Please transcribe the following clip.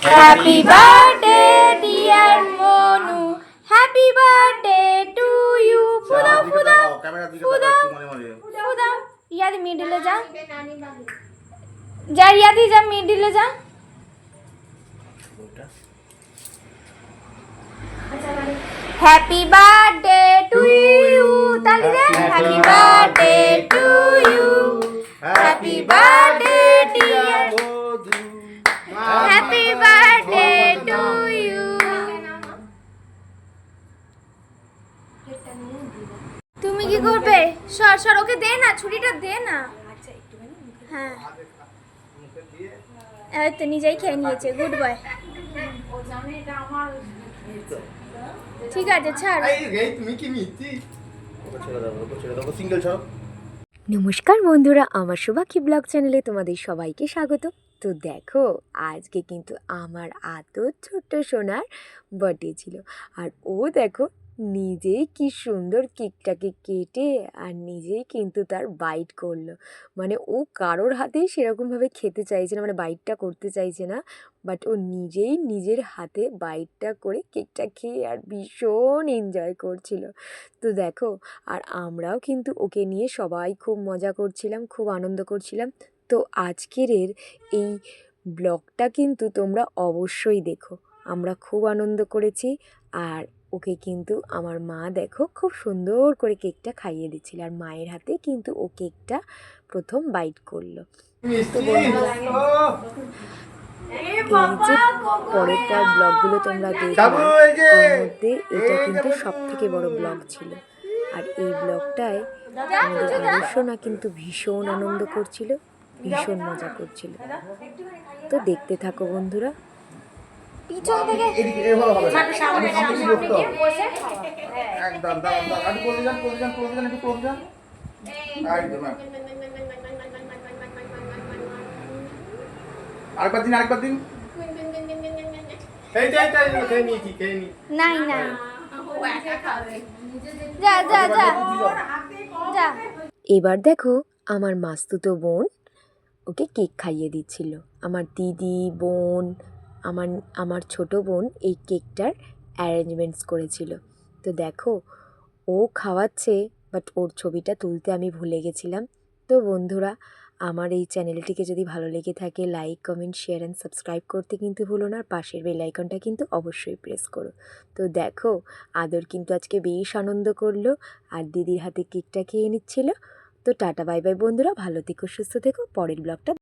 Happy birthday, dear Monu. Happy birthday to you. ফুদাও ফুদাও ফুদাও ইয়াদি মিডিলে যা যা ইয়াদি যা মিডিলে যা Happy birthday to you. তালি দে Happy birthday to you. Happy birthday dear. Happy birthday to you. তুমি কি করবে? সর সর ওকে দে না, ছুরিটা দে না। হ্যাঁ এই তো নিজেই খেয়ে নিয়েছে, গুড বয়। ঠিক আছে ছাড়। নমস্কার বন্ধুরা, আমার শুভাক্ষী ব্লগ চ্যানেলে তোমাদের সবাইকে স্বাগত। তো দেখো আজকে কিন্তু আমার আদর ছোট্ট সোনার বার্থডে ছিল, আর ও দেখো নিজেই কি সুন্দর কেকটাকে কেটে আর নিজেই কিন্তু তার বাইট করলো। মানে ও কারোর হাতেই সেরকমভাবে খেতে চাইছে না, মানে বাইটটা করতে চাইছে না, বাট ও নিজেই নিজের হাতে বাইটটা করে কেকটা খেয়ে আর ভীষণ এনজয় করছিল। তো দেখো আর আমরাও কিন্তু ওকে নিয়ে সবাই খুব মজা করছিলাম, খুব আনন্দ করছিলাম। তো আজকের এই ব্লগটা কিন্তু তোমরা অবশ্যই দেখো। আমরা খুব আনন্দ করেছি, আর ওকে কিন্তু আমার মা দেখো খুব সুন্দর করে কেকটা খাইয়ে দিচ্ছিল, আর মায়ের হাতে কিন্তু ও কেকটা প্রথম বাইট করলো। তো বন্ধুরা এই যে পরেরটার ব্লগগুলো তোমরা দেখবে, এর মধ্যে এটা কিন্তু সব থেকে বড় ব্লগ ছিল। আর এই ব্লগটায় আমাদের আদর্শনা কিন্তু ভীষণ আনন্দ করছিল, ভীষণ মজা করছিল। তো দেখতে থাকো বন্ধুরা। পিছন থেকে আরেকবার দিন নাই নাই যা যা যা যা। এবার দেখো আমার মাস্তুতো বোন ওকে কেক খাইয়ে দিচ্ছিল। আমার দিদি বোন আমার আমার ছোট বোন এই কেকটার অ্যারেঞ্জমেন্টস করেছিল। তো দেখো ও খাওয়াচ্ছে, বাট ওর ছবিটা তুলতে আমি ভুলে গেছিলাম। তো বন্ধুরা আমার এই চ্যানেলটিকে যদি ভালো লেগে থাকে like comment share and subscribe করতে কিন্তু ভুলো না, আর পাশের বেল আইকনটা কিন্তু অবশ্যই প্রেস করো। তো দেখো আদর কিন্তু আজকে বেশ আনন্দ করলো, আর দিদির হাতে কেকটা খেয়ে নিচ্ছিল। তো টাটা বাই বাই বন্ধুরা, ভালো থেকো সুস্থ থেকো, পরের ব্লগটা